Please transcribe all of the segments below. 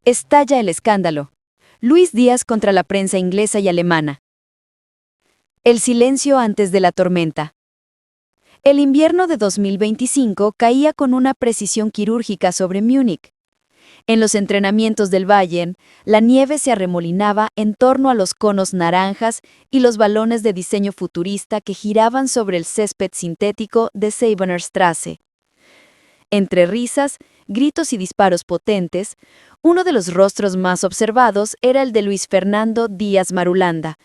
Estalla el escándalo. Luis Díaz contra la prensa inglesa y alemana. El silencio antes de la tormenta. El invierno de 2025 caía con una precisión quirúrgica sobre Múnich. En los entrenamientos del Bayern, la nieve se arremolinaba en torno a los conos naranjas y los balones de diseño futurista que giraban sobre el césped sintético de Seibener-Straße. Entre risas, gritos y disparos potentes, uno de los rostros más observados era el de Luis Fernando Díaz Marulanda,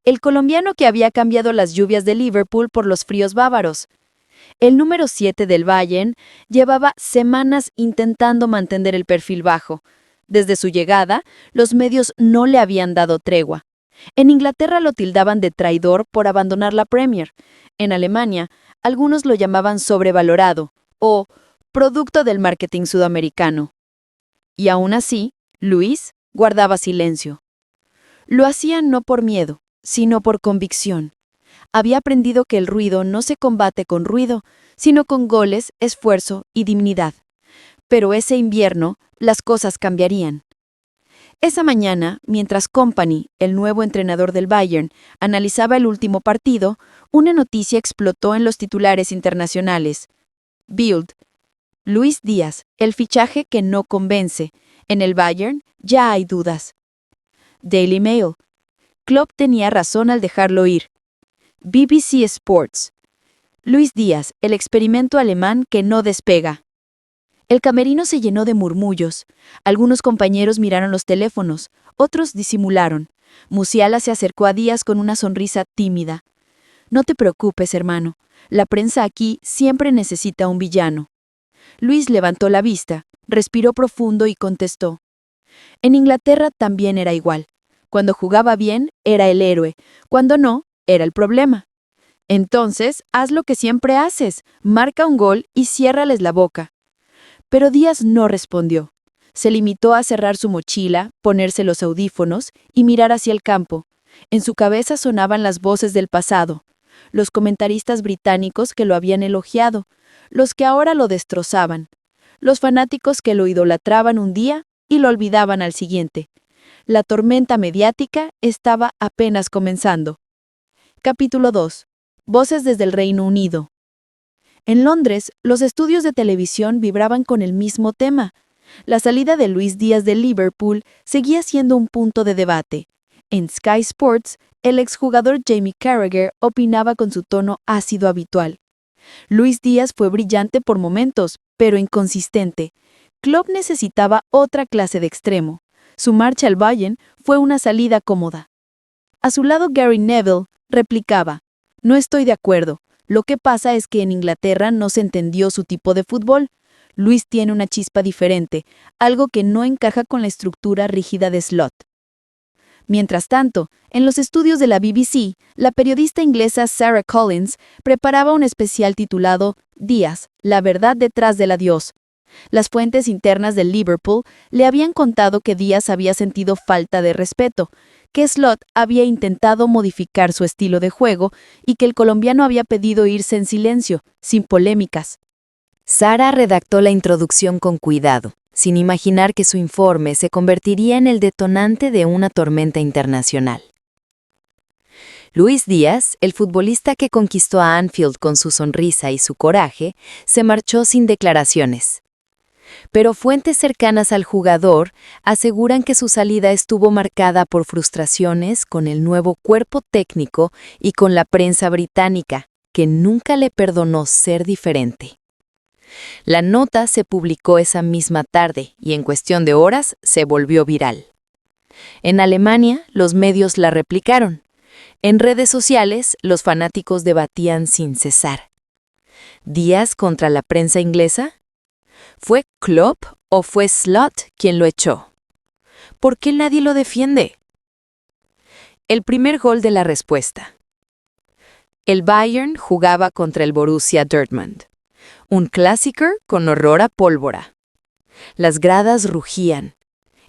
el colombiano que había cambiado las lluvias de Liverpool por los fríos bávaros. El número 7 del Bayern llevaba semanas intentando mantener el perfil bajo. Desde su llegada, los medios no le habían dado tregua. En Inglaterra lo tildaban de traidor por abandonar la Premier. En Alemania, algunos lo llamaban sobrevalorado o producto del marketing sudamericano. Y aún así, Luis guardaba silencio. Lo hacía no por miedo, sino por convicción. Había aprendido que el ruido no se combate con ruido, sino con goles, esfuerzo y dignidad. Pero ese invierno, las cosas cambiarían. Esa mañana, mientras Kompany, el nuevo entrenador del Bayern, analizaba el último partido, una noticia explotó en los titulares internacionales. Bild. Luis Díaz, el fichaje que no convence. En el Bayern ya hay dudas. Daily Mail. Klopp tenía razón al dejarlo ir. BBC Sports. Luis Díaz, el experimento alemán que no despega. El camerino se llenó de murmullos. Algunos compañeros miraron los teléfonos, otros disimularon. Musiala se acercó a Díaz con una sonrisa tímida. No te preocupes, hermano. La prensa aquí siempre necesita un villano. Luis levantó la vista, respiró profundo y contestó. En Inglaterra también era igual. Cuando jugaba bien, era el héroe. Cuando no, era el problema. Entonces, haz lo que siempre haces, marca un gol y ciérrales la boca. Pero Díaz no respondió. Se limitó a cerrar su mochila, ponerse los audífonos y mirar hacia el campo. En su cabeza sonaban las voces del pasado, los comentaristas británicos que lo habían elogiado, los que ahora lo destrozaban, los fanáticos que lo idolatraban un día y lo olvidaban al siguiente. La tormenta mediática estaba apenas comenzando. Capítulo 2. Voces desde el Reino Unido. En Londres, los estudios de televisión vibraban con el mismo tema. La salida de Luis Díaz de Liverpool seguía siendo un punto de debate. En Sky Sports, el exjugador Jamie Carragher opinaba con su tono ácido habitual. Luis Díaz fue brillante por momentos, pero inconsistente. Klopp necesitaba otra clase de extremo. Su marcha al Bayern fue una salida cómoda. A su lado Gary Neville replicaba, no estoy de acuerdo. Lo que pasa es que en Inglaterra no se entendió su tipo de fútbol. Luis tiene una chispa diferente, algo que no encaja con la estructura rígida de Slot. Mientras tanto, en los estudios de la BBC, la periodista inglesa Sarah Collins preparaba un especial titulado Díaz, la verdad detrás del adiós. Las fuentes internas del Liverpool le habían contado que Díaz había sentido falta de respeto, que Slot había intentado modificar su estilo de juego y que el colombiano había pedido irse en silencio, sin polémicas. Sarah redactó la introducción con cuidado, sin imaginar que su informe se convertiría en el detonante de una tormenta internacional. Luis Díaz, el futbolista que conquistó a Anfield con su sonrisa y su coraje, se marchó sin declaraciones. Pero fuentes cercanas al jugador aseguran que su salida estuvo marcada por frustraciones con el nuevo cuerpo técnico y con la prensa británica, que nunca le perdonó ser diferente. La nota se publicó esa misma tarde y en cuestión de horas se volvió viral. En Alemania, los medios la replicaron. En redes sociales, los fanáticos debatían sin cesar. ¿Díaz contra la prensa inglesa? ¿Fue Klopp o fue Slot quien lo echó? ¿Por qué nadie lo defiende? El primer gol de la respuesta. El Bayern jugaba contra el Borussia Dortmund. Un clásico con olor a pólvora. Las gradas rugían.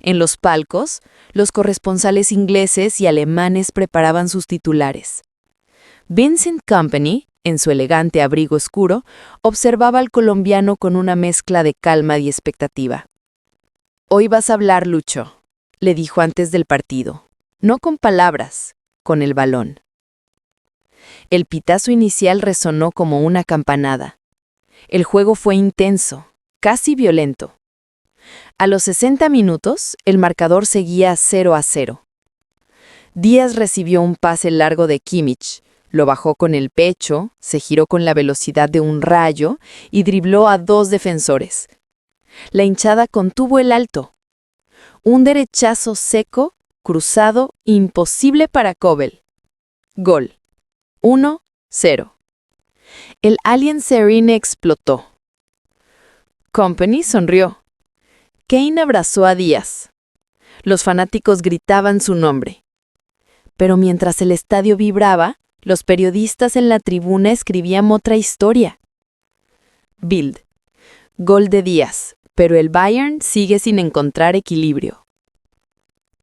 En los palcos, los corresponsales ingleses y alemanes preparaban sus titulares. Vincent Kompany, en su elegante abrigo oscuro, observaba al colombiano con una mezcla de calma y expectativa. Hoy vas a hablar, Lucho, le dijo antes del partido. No con palabras, con el balón. El pitazo inicial resonó como una campanada. El juego fue intenso, casi violento. A los 60 minutos, el marcador seguía 0-0. Díaz recibió un pase largo de Kimmich, lo bajó con el pecho, se giró con la velocidad de un rayo y dribló a 2 defensores. La hinchada contuvo el alto. Un derechazo seco, cruzado, imposible para Kobel. Gol. 1-0. El Allianz Serene explotó. Kompany sonrió. Kane abrazó a Díaz. Los fanáticos gritaban su nombre. Pero mientras el estadio vibraba, los periodistas en la tribuna escribían otra historia. Bild. Gol de Díaz, pero el Bayern sigue sin encontrar equilibrio.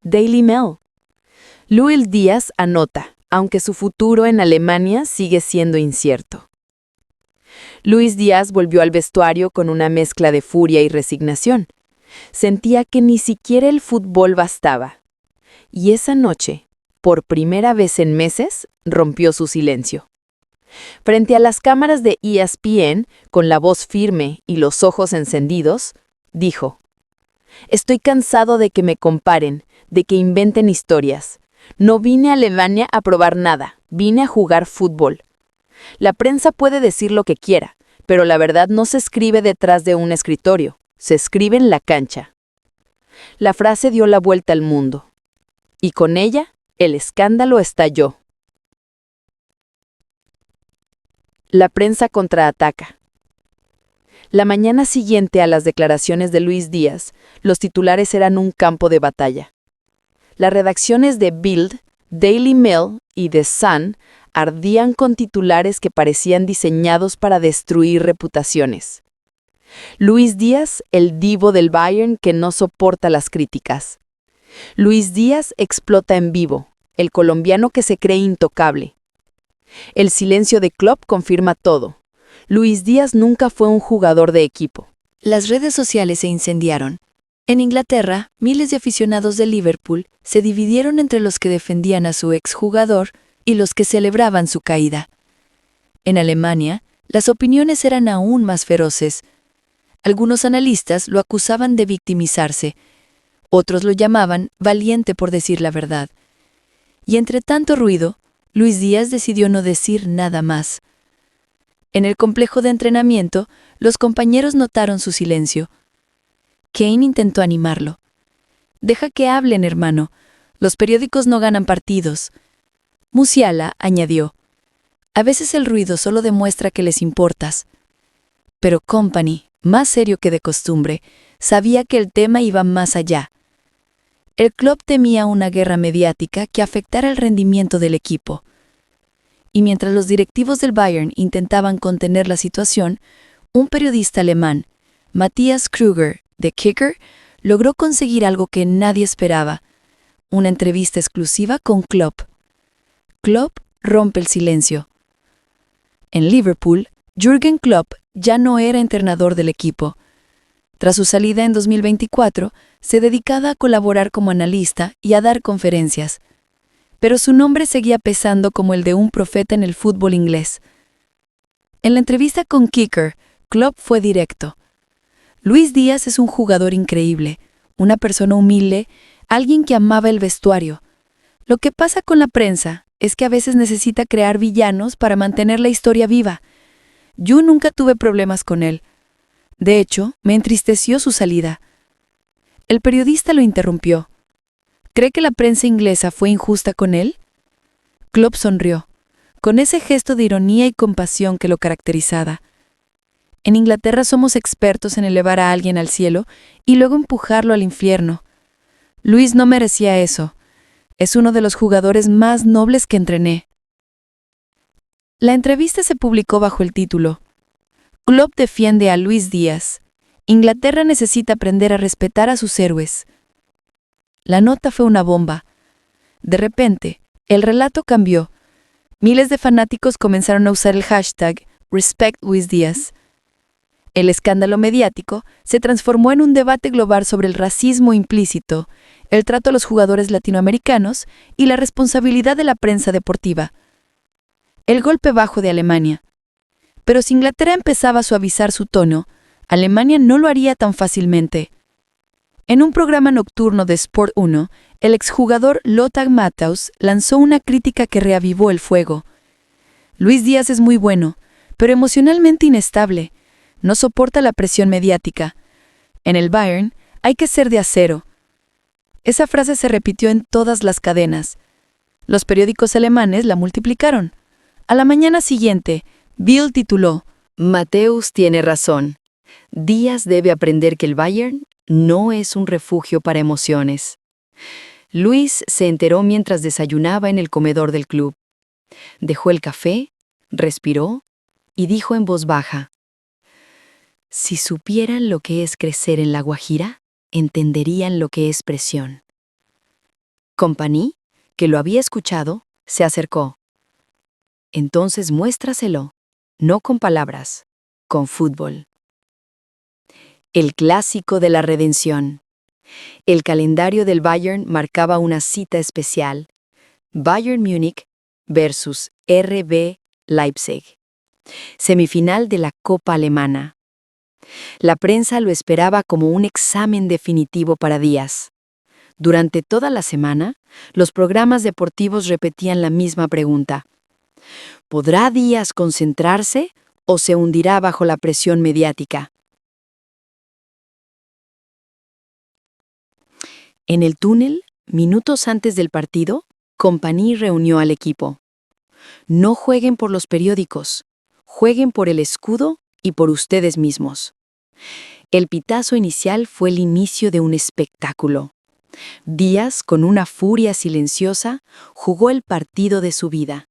Daily Mail. Luis Díaz anota, aunque su futuro en Alemania sigue siendo incierto. Luis Díaz volvió al vestuario con una mezcla de furia y resignación. Sentía que ni siquiera el fútbol bastaba. Y esa noche, por primera vez en meses, rompió su silencio. Frente a las cámaras de ESPN, con la voz firme y los ojos encendidos, dijo: «Estoy cansado de que me comparen, de que inventen historias. No vine a Alemania a probar nada, vine a jugar fútbol. La prensa puede decir lo que quiera, pero la verdad no se escribe detrás de un escritorio, se escribe en la cancha». La frase dio la vuelta al mundo. Y con ella, el escándalo estalló. La prensa contraataca. La mañana siguiente a las declaraciones de Luis Díaz, los titulares eran un campo de batalla. Las redacciones de Bild, Daily Mail y The Sun ardían con titulares que parecían diseñados para destruir reputaciones. Luis Díaz, el divo del Bayern que no soporta las críticas. Luis Díaz explota en vivo, el colombiano que se cree intocable. El silencio de Klopp confirma todo. Luis Díaz nunca fue un jugador de equipo. Las redes sociales se incendiaron. En Inglaterra, miles de aficionados de Liverpool se dividieron entre los que defendían a su exjugador y los que celebraban su caída. En Alemania, las opiniones eran aún más feroces. Algunos analistas lo acusaban de victimizarse, otros lo llamaban valiente por decir la verdad. Y entre tanto ruido, Luis Díaz decidió no decir nada más. En el complejo de entrenamiento, los compañeros notaron su silencio. Kane intentó animarlo. «Deja que hablen, hermano. Los periódicos no ganan partidos». Musiala añadió: «A veces el ruido solo demuestra que les importas». Pero Kompany, más serio que de costumbre, sabía que el tema iba más allá. El club temía una guerra mediática que afectara el rendimiento del equipo. Y mientras los directivos del Bayern intentaban contener la situación, un periodista alemán, Matthias Krüger, de Kicker, logró conseguir algo que nadie esperaba: una entrevista exclusiva con Klopp. Klopp rompe el silencio. En Liverpool, Jürgen Klopp ya no era entrenador del equipo. Tras su salida en 2024, se dedicaba a colaborar como analista y a dar conferencias. Pero su nombre seguía pesando como el de un profeta en el fútbol inglés. En la entrevista con Kicker, Klopp fue directo. Luis Díaz es un jugador increíble, una persona humilde, alguien que amaba el vestuario. Lo que pasa con la prensa es que a veces necesita crear villanos para mantener la historia viva. Yo nunca tuve problemas con él. De hecho, me entristeció su salida. El periodista lo interrumpió. ¿Cree que la prensa inglesa fue injusta con él? Klopp sonrió, con ese gesto de ironía y compasión que lo caracterizaba. En Inglaterra somos expertos en elevar a alguien al cielo y luego empujarlo al infierno. Luis no merecía eso. Es uno de los jugadores más nobles que entrené. La entrevista se publicó bajo el título: Klopp defiende a Luis Díaz. Inglaterra necesita aprender a respetar a sus héroes. La nota fue una bomba. De repente, el relato cambió. Miles de fanáticos comenzaron a usar el hashtag #RespectLuisDíaz. El escándalo mediático se transformó en un debate global sobre el racismo implícito, el trato a los jugadores latinoamericanos y la responsabilidad de la prensa deportiva. El golpe bajo de Alemania. Pero si Inglaterra empezaba a suavizar su tono, Alemania no lo haría tan fácilmente. En un programa nocturno de Sport 1, el exjugador Lothar Matthaus lanzó una crítica que reavivó el fuego. Luis Díaz es muy bueno, pero emocionalmente inestable. No soporta la presión mediática. En el Bayern hay que ser de acero. Esa frase se repitió en todas las cadenas. Los periódicos alemanes la multiplicaron. A la mañana siguiente, Bild tituló: Matthaus tiene razón. Díaz debe aprender que el Bayern no es un refugio para emociones. Luis se enteró mientras desayunaba en el comedor del club. Dejó el café, respiró y dijo en voz baja: si supieran lo que es crecer en La Guajira, entenderían lo que es presión. Company, que lo había escuchado, se acercó. Entonces muéstraselo, no con palabras, con fútbol. El clásico de la redención. El calendario del Bayern marcaba una cita especial: Bayern Múnich versus RB Leipzig. Semifinal de la Copa Alemana. La prensa lo esperaba como un examen definitivo para Díaz. Durante toda la semana, los programas deportivos repetían la misma pregunta: ¿podrá Díaz concentrarse o se hundirá bajo la presión mediática? En el túnel, minutos antes del partido, Company reunió al equipo. No jueguen por los periódicos, jueguen por el escudo y por ustedes mismos. El pitazo inicial fue el inicio de un espectáculo. Díaz, con una furia silenciosa, jugó el partido de su vida.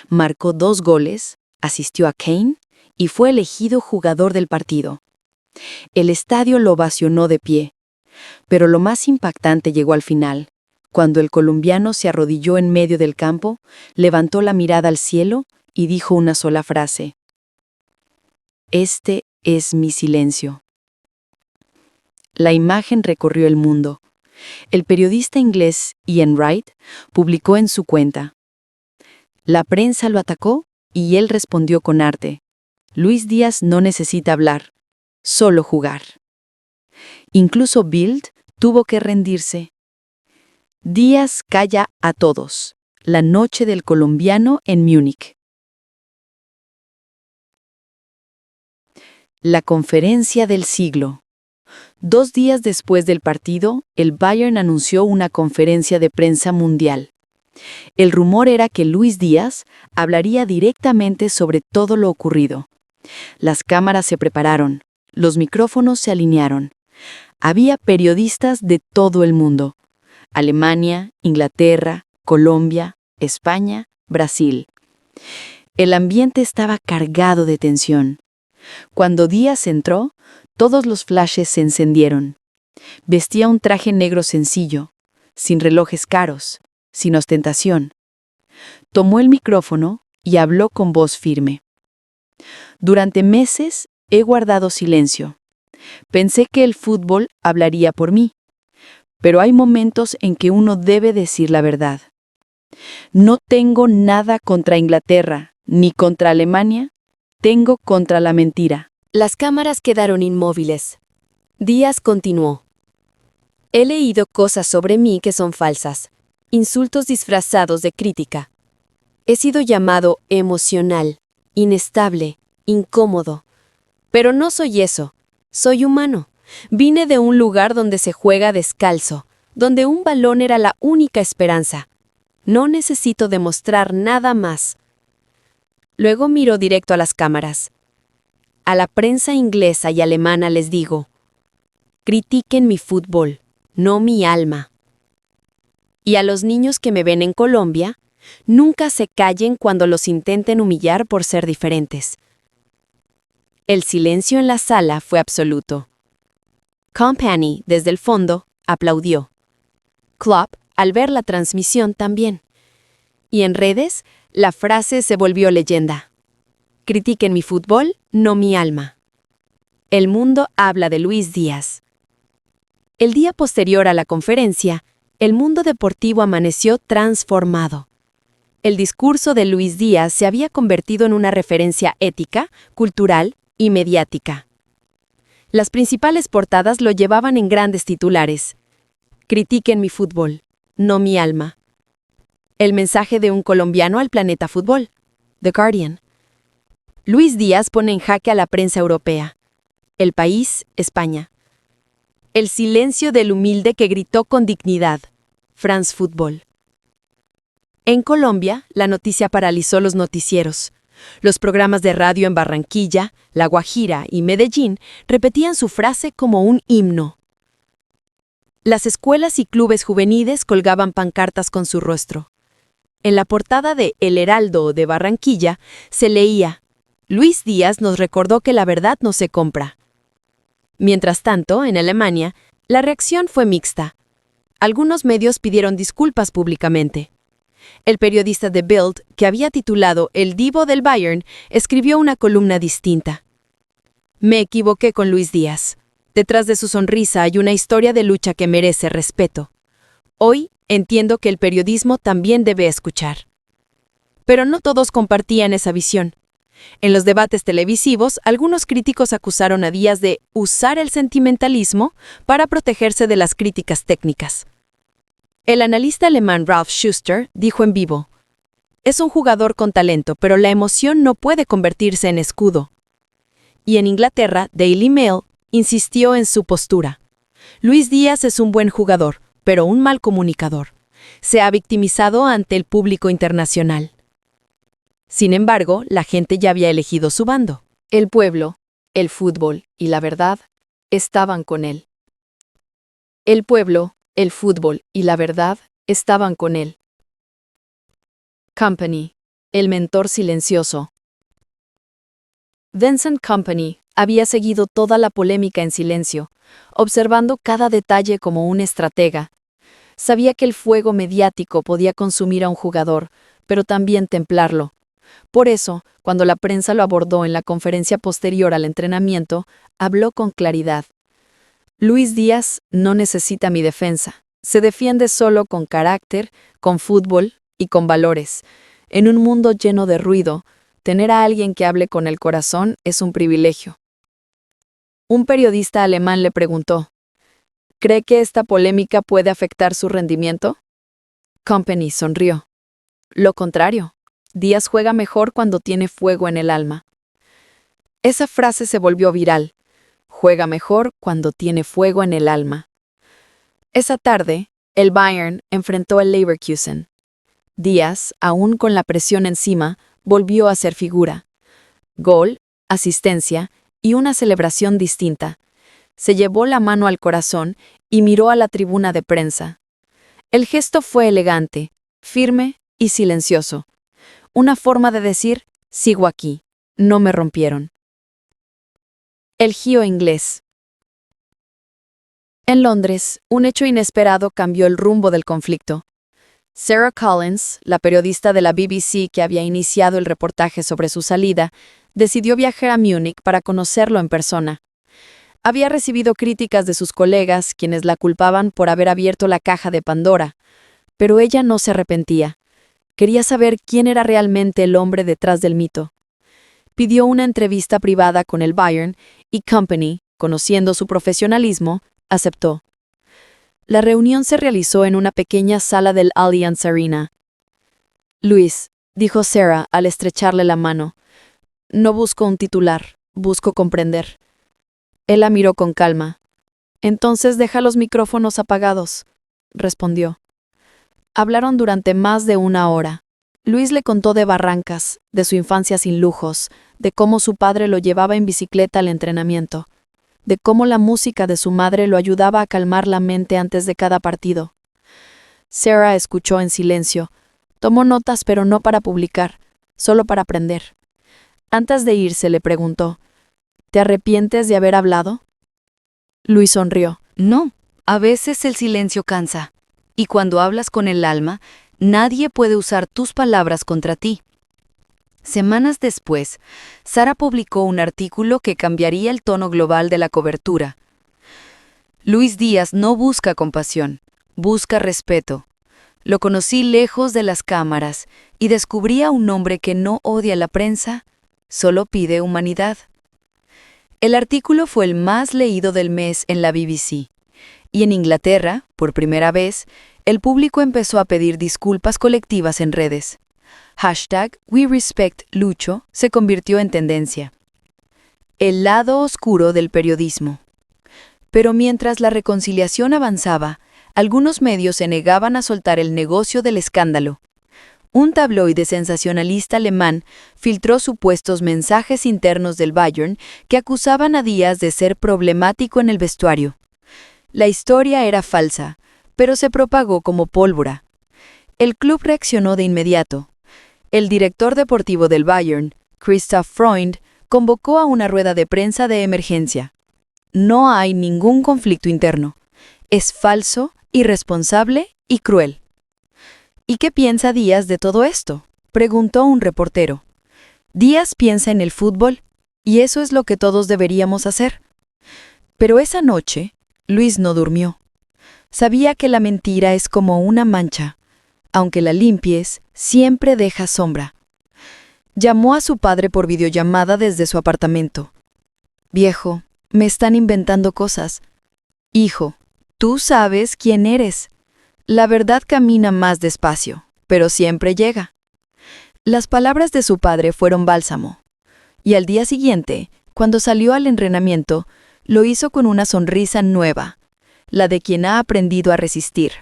Marcó 2 goles, asistió a Kane y fue elegido jugador del partido. El estadio lo ovacionó de pie. Pero lo más impactante llegó al final, cuando el colombiano se arrodilló en medio del campo, levantó la mirada al cielo y dijo una sola frase: este es mi silencio. La imagen recorrió el mundo. El periodista inglés Ian Wright publicó en su cuenta: la prensa lo atacó y él respondió con arte: Luis Díaz no necesita hablar, solo jugar. Incluso Bild tuvo que rendirse. Díaz calla a todos. La noche del colombiano en Múnich. La conferencia del siglo. 2 días después del partido, el Bayern anunció una conferencia de prensa mundial. El rumor era que Luis Díaz hablaría directamente sobre todo lo ocurrido. Las cámaras se prepararon, los micrófonos se alinearon. Había periodistas de todo el mundo: Alemania, Inglaterra, Colombia, España, Brasil. El ambiente estaba cargado de tensión. Cuando Díaz entró, todos los flashes se encendieron. Vestía un traje negro sencillo, sin relojes caros, sin ostentación. Tomó el micrófono y habló con voz firme. Durante meses he guardado silencio. Pensé que el fútbol hablaría por mí, pero hay momentos en que uno debe decir la verdad. No tengo nada contra Inglaterra, ni contra Alemania, tengo contra la mentira. Las cámaras quedaron inmóviles. Díaz continuó: he leído cosas sobre mí que son falsas, insultos disfrazados de crítica. He sido llamado emocional, inestable, incómodo. Pero no soy eso. Soy humano. Vine de un lugar donde se juega descalzo, donde un balón era la única esperanza. No necesito demostrar nada más. Luego miró directo a las cámaras. A la prensa inglesa y alemana les digo: critiquen mi fútbol, no mi alma. Y a los niños que me ven en Colombia, nunca se callen cuando los intenten humillar por ser diferentes. El silencio en la sala fue absoluto. Company, desde el fondo, aplaudió. Klopp, al ver la transmisión, también. Y en redes, la frase se volvió leyenda: critiquen mi fútbol, no mi alma. El mundo habla de Luis Díaz. El día posterior a la conferencia, el mundo deportivo amaneció transformado. El discurso de Luis Díaz se había convertido en una referencia ética, cultural y mediática. Las principales portadas lo llevaban en grandes titulares. Critiquen mi fútbol, no mi alma. El mensaje de un colombiano al planeta fútbol. The Guardian. Luis Díaz pone en jaque a la prensa europea. El País, España. El silencio del humilde que gritó con dignidad. France Football. En Colombia, la noticia paralizó los noticieros. Los programas de radio en Barranquilla, La Guajira y Medellín repetían su frase como un himno. Las escuelas y clubes juveniles colgaban pancartas con su rostro. En la portada de El Heraldo de Barranquilla se leía: Luis Díaz nos recordó que la verdad no se compra. Mientras tanto, en Alemania, la reacción fue mixta. Algunos medios pidieron disculpas públicamente. El periodista de Bild, que había titulado El Divo del Bayern, escribió una columna distinta. Me equivoqué con Luis Díaz. Detrás de su sonrisa hay una historia de lucha que merece respeto. Hoy entiendo que el periodismo también debe escuchar. Pero no todos compartían esa visión. En los debates televisivos, algunos críticos acusaron a Díaz de usar el sentimentalismo para protegerse de las críticas técnicas. El analista alemán Ralf Schuster dijo en vivo: es un jugador con talento, pero la emoción no puede convertirse en escudo. Y en Inglaterra, Daily Mail insistió en su postura. Luis Díaz es un buen jugador, pero un mal comunicador. Se ha victimizado ante el público internacional. Sin embargo, la gente ya había elegido su bando. El pueblo, el fútbol y la verdad estaban con él. El pueblo, el fútbol y la verdad estaban con él. Company, el mentor silencioso. Vincent Kompany había seguido toda la polémica en silencio, observando cada detalle como un estratega. Sabía que el fuego mediático podía consumir a un jugador, pero también templarlo. Por eso, cuando la prensa lo abordó en la conferencia posterior al entrenamiento, habló con claridad. Luis Díaz no necesita mi defensa. Se defiende solo con carácter, con fútbol y con valores. En un mundo lleno de ruido, tener a alguien que hable con el corazón es un privilegio. Un periodista alemán le preguntó: ¿cree que esta polémica puede afectar su rendimiento? Kompany sonrió. Lo contrario. Díaz juega mejor cuando tiene fuego en el alma. Esa frase se volvió viral. Juega mejor cuando tiene fuego en el alma. Esa tarde, el Bayern enfrentó al Leverkusen. Díaz, aún con la presión encima, volvió a ser figura. Gol, asistencia y una celebración distinta. Se llevó la mano al corazón y miró a la tribuna de prensa. El gesto fue elegante, firme y silencioso. Una forma de decir: sigo aquí, no me rompieron. El giro inglés. En Londres, un hecho inesperado cambió el rumbo del conflicto. Sarah Collins, la periodista de la BBC que había iniciado el reportaje sobre su salida, decidió viajar a Múnich para conocerlo en persona. Había recibido críticas de sus colegas, quienes la culpaban por haber abierto la caja de Pandora, pero ella no se arrepentía. Quería saber quién era realmente el hombre detrás del mito. Pidió una entrevista privada con el Bayern y Kompany, conociendo su profesionalismo, aceptó. La reunión se realizó en una pequeña sala del Allianz Arena. Luis, dijo Sarah al estrecharle la mano, no busco un titular, busco comprender. Él la miró con calma. Entonces deja los micrófonos apagados, respondió. Hablaron durante más de una hora. Luis le contó de Barrancas, de su infancia sin lujos, de cómo su padre lo llevaba en bicicleta al entrenamiento, de cómo la música de su madre lo ayudaba a calmar la mente antes de cada partido. Sarah escuchó en silencio. Tomó notas, pero no para publicar, solo para aprender. Antes de irse le preguntó: ¿te arrepientes de haber hablado? Luis sonrió. No, a veces el silencio cansa. Y cuando hablas con el alma, nadie puede usar tus palabras contra ti. Semanas después, Sara publicó un artículo que cambiaría el tono global de la cobertura. Luis Díaz no busca compasión, busca respeto. Lo conocí lejos de las cámaras y descubrí a un hombre que no odia a la prensa, solo pide humanidad. El artículo fue el más leído del mes en la BBC. Y en Inglaterra, por primera vez, el público empezó a pedir disculpas colectivas en redes. #WeRespectLucho se convirtió en tendencia. El lado oscuro del periodismo. Pero mientras la reconciliación avanzaba, algunos medios se negaban a soltar el negocio del escándalo. Un tabloide sensacionalista alemán filtró supuestos mensajes internos del Bayern que acusaban a Díaz de ser problemático en el vestuario. La historia era falsa, pero se propagó como pólvora. El club reaccionó de inmediato. El director deportivo del Bayern, Christoph Freund, convocó a una rueda de prensa de emergencia. No hay ningún conflicto interno. Es falso, irresponsable y cruel. ¿Y qué piensa Díaz de todo esto?, preguntó un reportero. Díaz piensa en el fútbol, y eso es lo que todos deberíamos hacer. Pero esa noche, Luis no durmió. Sabía que la mentira es como una mancha. Aunque la limpies, siempre deja sombra. Llamó a su padre por videollamada desde su apartamento. «Viejo, me están inventando cosas. Hijo, tú sabes quién eres. La verdad camina más despacio, pero siempre llega». Las palabras de su padre fueron bálsamo. Y al día siguiente, cuando salió al entrenamiento, lo hizo con una sonrisa nueva, la de quien ha aprendido a resistir.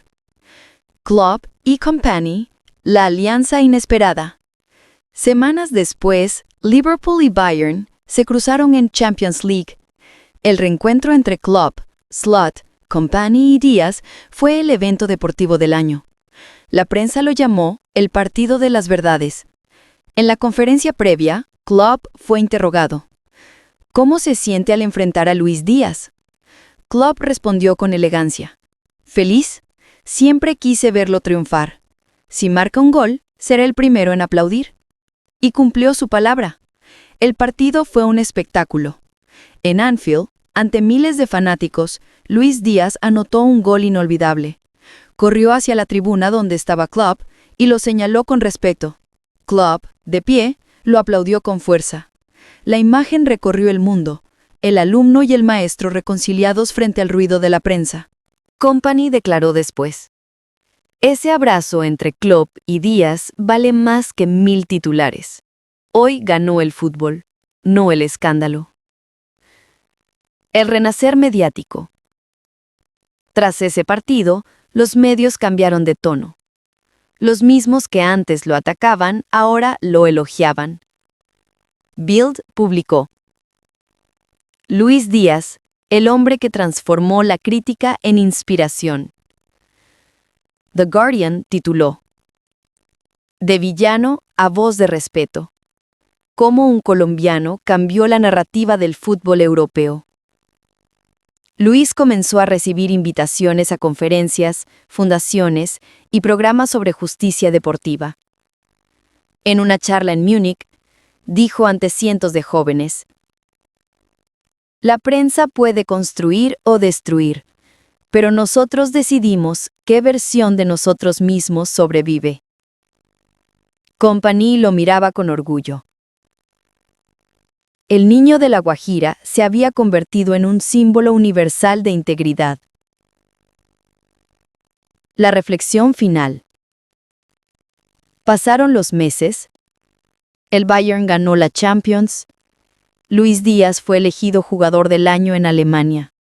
Klopp y Company, la alianza inesperada. Semanas después, Liverpool y Bayern se cruzaron en Champions League. El reencuentro entre Klopp, Slot, Company y Díaz fue el evento deportivo del año. La prensa lo llamó el partido de las verdades. En la conferencia previa, Klopp fue interrogado. ¿Cómo se siente al enfrentar a Luis Díaz? Klopp respondió con elegancia. «Feliz. Siempre quise verlo triunfar. Si marca un gol, será el primero en aplaudir». Y cumplió su palabra. El partido fue un espectáculo. En Anfield, ante miles de fanáticos, Luis Díaz anotó un gol inolvidable. Corrió hacia la tribuna donde estaba Klopp y lo señaló con respeto. Klopp, de pie, lo aplaudió con fuerza. La imagen recorrió el mundo, el alumno y el maestro reconciliados frente al ruido de la prensa. Company declaró después: «Ese abrazo entre Klopp y Díaz vale más que 1000 titulares. Hoy ganó el fútbol, no el escándalo». El renacer mediático. Tras ese partido, los medios cambiaron de tono. Los mismos que antes lo atacaban, ahora lo elogiaban. Bild publicó: «Luis Díaz, el hombre que transformó la crítica en inspiración». The Guardian tituló: «De villano a voz de respeto. Cómo un colombiano cambió la narrativa del fútbol europeo». Luis comenzó a recibir invitaciones a conferencias, fundaciones y programas sobre justicia deportiva. En una charla en Múnich, dijo ante cientos de jóvenes: «La prensa puede construir o destruir, pero nosotros decidimos qué versión de nosotros mismos sobrevive». Company lo miraba con orgullo. El niño de La Guajira se había convertido en un símbolo universal de integridad. La reflexión final. Pasaron los meses. El Bayern ganó la Champions. Luis Díaz fue elegido jugador del año en Alemania.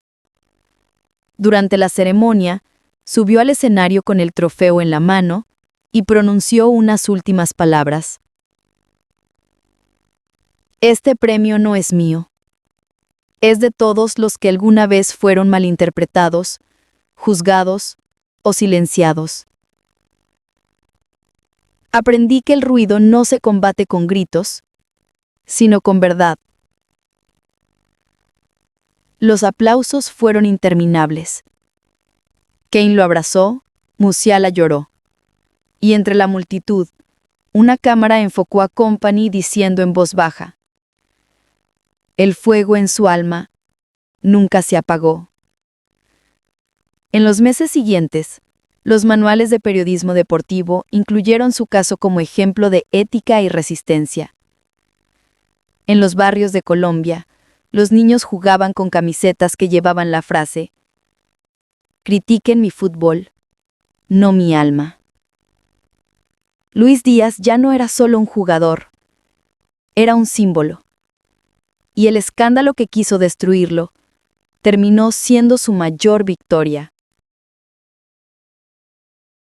Durante la ceremonia, subió al escenario con el trofeo en la mano y pronunció unas últimas palabras. «Este premio no es mío. Es de todos los que alguna vez fueron malinterpretados, juzgados o silenciados. Aprendí que el ruido no se combate con gritos, sino con verdad». Los aplausos fueron interminables. Kane lo abrazó, Musiala lloró. Y entre la multitud, Una cámara enfocó a Company diciendo en voz baja: "El fuego en su alma nunca se apagó". En los meses siguientes, los manuales de periodismo deportivo incluyeron su caso como ejemplo de ética y resistencia. En los barrios de Colombia, los niños jugaban con camisetas que llevaban la frase: "Critiquen mi fútbol, no mi alma". Luis Díaz ya no era solo un jugador, era un símbolo. Y el escándalo que quiso destruirlo terminó siendo su mayor victoria.